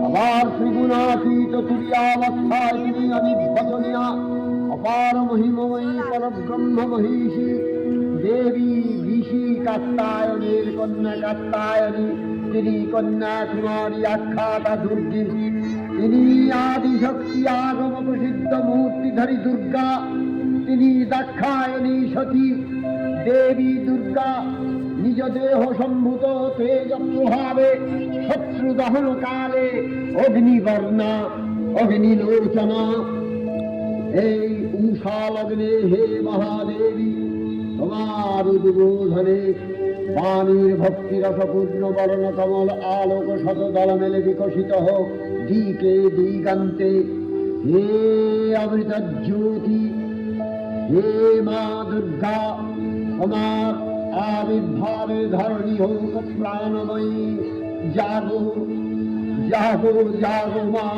আবার ত্রিগুণাতীত তুর্যাবস্থায় তিনি অনির্বচনীয়া অপার মহিমময়ী পরব্রহ্ম মহিষী দেবী ঋষি কাত্তায়নের কন্যা কাত্তায়নী, তিনি কন্যা কুমারী আখ্যাতা দুর্গী, তিনি আদিশক্তি আগম প্রসিদ্ধ মূর্তিধারী দুর্গা, তিনি দাক্ষায়ণী সতী দেবী দুর্গা। নিজ দেহ সম্ভূত তেজ প্রভাবে শত্রু দহন কালে অগ্নিবর্ণা অগ্নিলোচনা। এই উষা লগ্নে হে মহাদেবী, তোমার উদ্বোধনে বাণীর ভক্তিরসপূর্ণ বরণ কমল আলোক শতদল মেলে বিকশিত হোক দিকে দিগান্তে। হে অমৃত জ্যোতি, হে মা দুর্গা, তোমার আবির্ভাবে ধরণী হোক প্রাণময়ী। জাগো জাগো জাগো মা।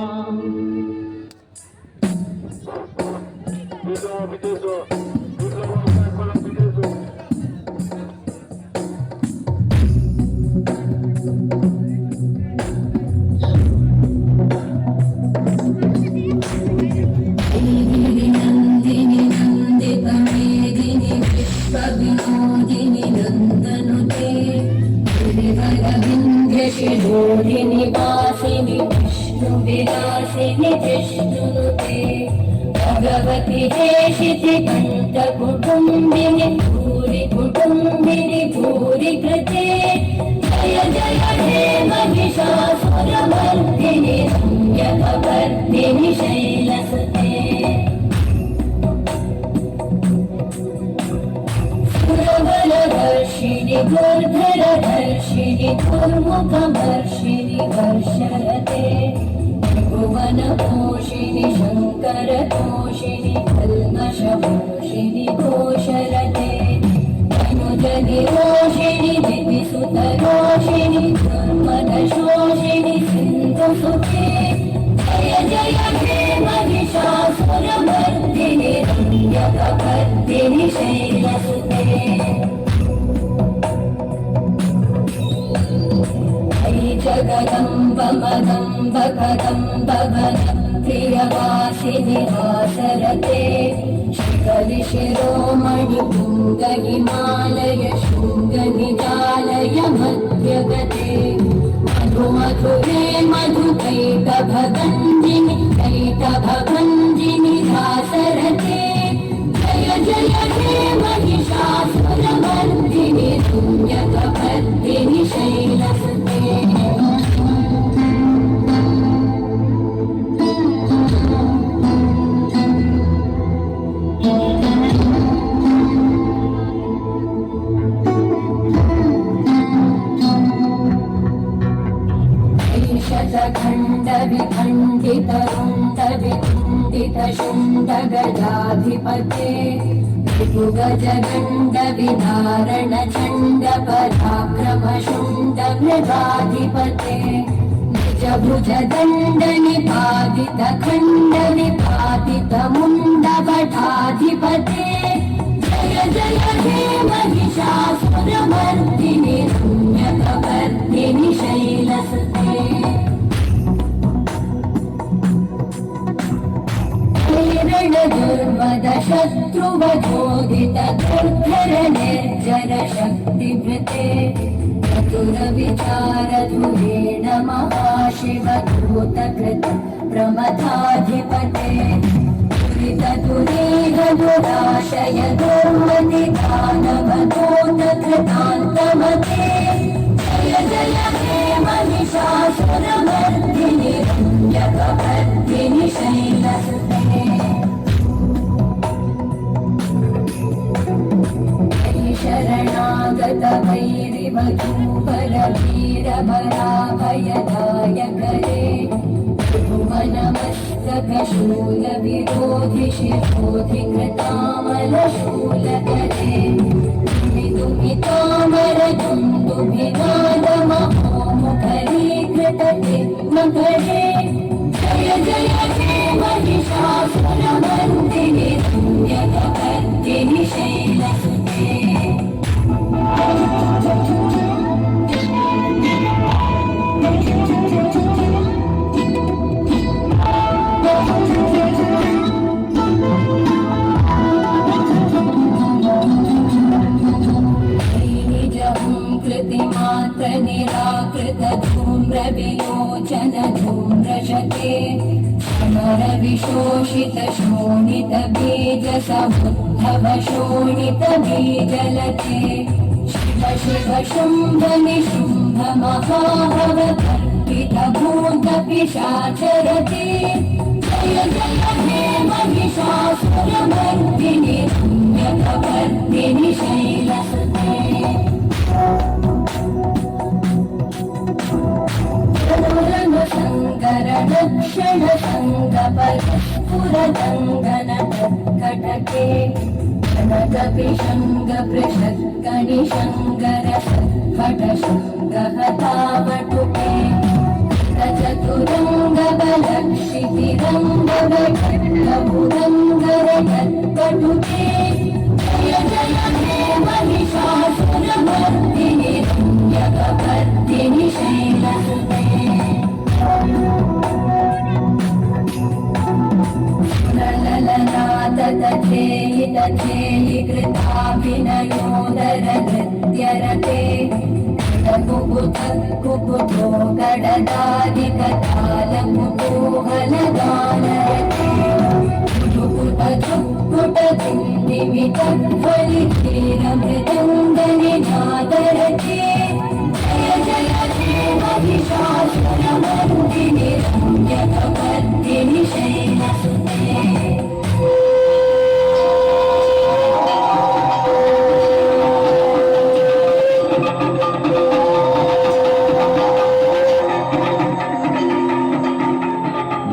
शिरोधिनि वासिनि विष्णुविलासिनि विष्णुनुते भगवति हेशिति कण्ठकुटुम्बिनि भूरि कुटुम्बिनि भूरि कृते। जय जय हे महिषासुरमर्दिनि संयमवर्दिनि शैलसुते। सुरबलवर्षिणि दुर्धरधर्षिणि दुर्मुखमर्षिणि वर्षरते। भुवनपोषिणि शङ्करतोषिणि कल्मषमोषिणि घोषरते। अनुजनिरोषिणि दिविसुतरोषिणि दुर्मदशोषिणि सिन्धुसुते। जय जय हे महिषासुरमर्दिनि रम्यकपर्दिनि शैलसुते। जगदम्ब मदम्ब कदम्ब वनं प्रियवासिनि हासरते। शिखरि शिरोमणि पुङ्ग हिमालय शृङ्गनिजालय मध्यगते। मधु मधुरे मधुकैटभगञ्जिनि कैटभगञ्जिनि हासरते। जय जय हे महिषासुरमर्दिनि रम्यकपर्दिनि शैलसुते। खण्ड विखण्डित रुण्ड विखण्डित शुण्ड गजाधिपते। ऋतुगजगण्ड विधारण चण्ड पराक्रम शुण्ड मृगाधिपते। निज भुज दण्ड निपातित खण्ड निपातित मुण्ड भटाधिपते। जय जय हे महिषासुरमर्दिनि रम्यकपर्दिनि शैलसुते। दुर्मद शत्रुवधोदित दुर्धर निर्जर शक्तिभृते। चतुर विचार धुरेण महाशिव दूतकृत प्रमथाधिपते। दुरित दुरीह दुराशय दुर्मति दानव दूत कृतान्तमते। जय जय हे महिषासुरमर्दिनि रम्यकपर्दिनि शैलसुते। शरणागत वैरिवधूवर वीरभराभयदायकरे। भुवनमस्तक शूल विरोधि शिरोधि कृतामलशूलकरे। दुमितामर दुन्दुभिनाद महोमुखरीकृत मकरे। जय जय हे महिषासुरमर्दिनि रम्यकपर्दिनि शैलसुते। विलोचन धूम्रशते समरविशोषितशोणितबीजसमुद्धव शोणितबीजलते शिव शिव शुम्भ निशुम्भ महाभवकल्पितभूतपिशाचरते जय जय हे महिषासुरमर्दिनि पुण्यकवर्दिनि शैलसुते संकरण संगपरस्फुरदङ्गनटके कनकपिशङ्ग पृषत्कणिशङ्गर सत्कटशङ्गहतावटुके चतुरङ्गबलक्षितिरङ्गवटुके जय जय हे महिषासुरमर्दिनि पुण्यकवर्दिनि शैलसुते ललनादतचेलितचेलि कृताभिनयोदरनृत्यरते कुकुतो गडदादिकतालकुतूहलगानरते कुटुकुटजुक्कुटदिन्निमितध्वलितीरमृदङ्गनिनादरते जय जय हे महिषासुरमर्दिनि पुण्यकवर्दिनि शैलसुते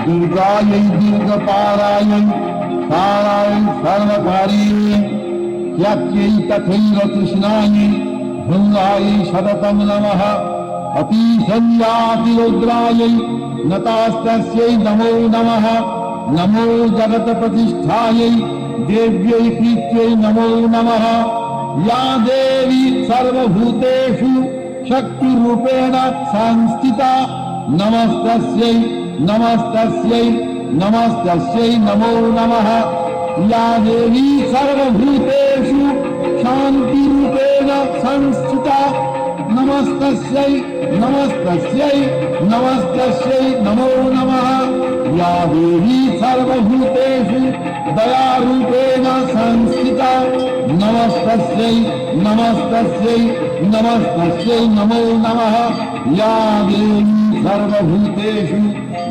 दुर्गायै दीर्घपारायै तारायै सर्वकार्यै त्याक्यै तथैव कृष्णायै भृङ्गायै सततं नमः अतिशल्यातिरुद्रायै नतास्तस्यै नमो नमः नमो जगत्प्रतिष्ठायै देव्यै प्रीत्यै नमो नमः या देवी सर्वभूतेषु शक्तिरूपेण संस्थिता नमस्तस्यै नमस्तस्यै नमस्तस्यै नमो नमः या देवी सर्वभूतेषु शान्तिरूपेण संस्थिता नमस्तस्यै नमस्तस्यै नमस्तस्यै नमो नमः या देवी सर्वभूतेषु दयारूपेण संस्थिता नमस्तस्यै नमस्तस्यै नमस्तस्यै नमो नमः या देवी सर्वभूतेषु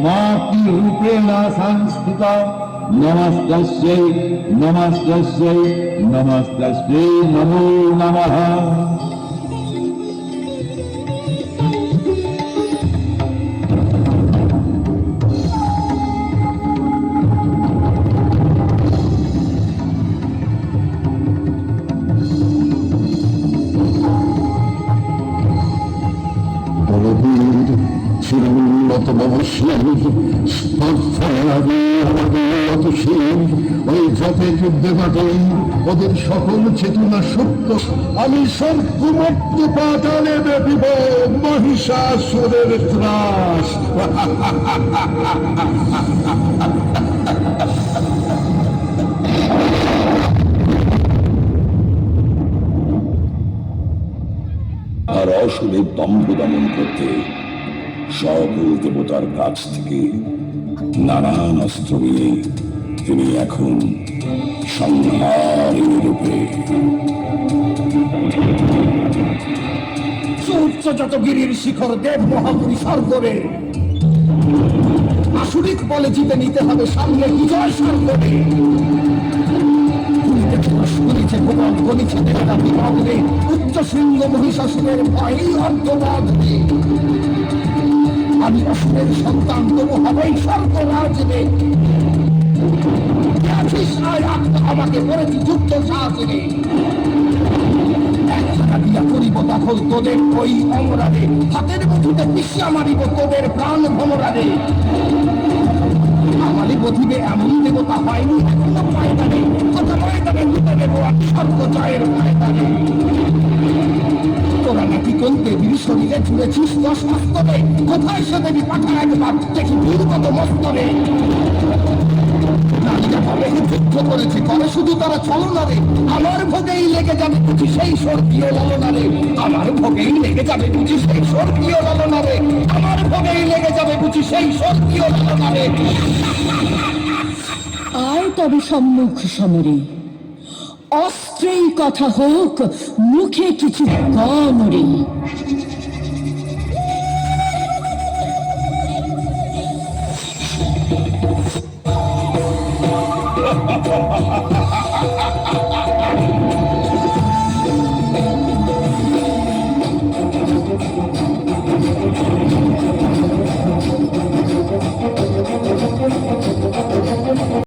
मातृरूपेण संस्थिता नमस्तस्यै नमस्तस्यै नमस्तस्यै नमो नमः চিরুন্নত ববস্যামি স্পর্শাদি আমাদের ওই জাতের যুদ্ধে ঘটে ওদের সকল চেতনা সত্য আমি সর্বমত্ত পাতালে ব্যাপিব মহিষাসুরের ত্রাস আর অসুরের দম্ভ দমন করতে সকল দেবতার কাছ থেকে নানান অস্ত্র নিয়ে তিনি এখন সংহারী রূপে উচ্চজাত গিরির শিখর দেব মহাপুরী স্বর্গরে আসুরিক বলে জিতে নিতে হবে সামনে বিজয় স্বর্গরে উচ্চ শৃঙ্গ মহিষাসুরের ভয়ই অর্ধরাজবে আমি অসুরের সন্তান তবু হবেই স্বর্গ রাজবে আমাকে করেছি যুদ্ধ সাহসে করিব দখল তোদের ওই অমরারে হাতের মুঠুতে পিছিয়ে মারিব তোদের প্রাণ ভমরারে আমারই বধিবে এমন দেবতা হয়নি এখনো ময়দানে কত ময়দানে লুটে দেব স্বর্গ জয়ের ময়দানে তোরা নাকি কোন দেবীর শরীরে ঝুলেছিস দশ মস্তরে কোথায় সে দেবী পাঠা একবার দেখি বীর কত মস্তরে নারীরা ভাবে যুদ্ধ করেছে করে শুধু তারা ছলনা রে আমার ভোগেই লেগে যাবে বুঝি সেই স্বর্গীয় লালনা রে আমার ভোগেই লেগে যাবে বুঝি সেই স্বর্গীয় লালনা রে আমার ভোগেই লেগে যাবে বুঝি সেই স্বর্গীয় লালনা রে আয় তবে সম্মুখ সমরে অস্ত্রেই কথা হোক মুখে কিছু কম রে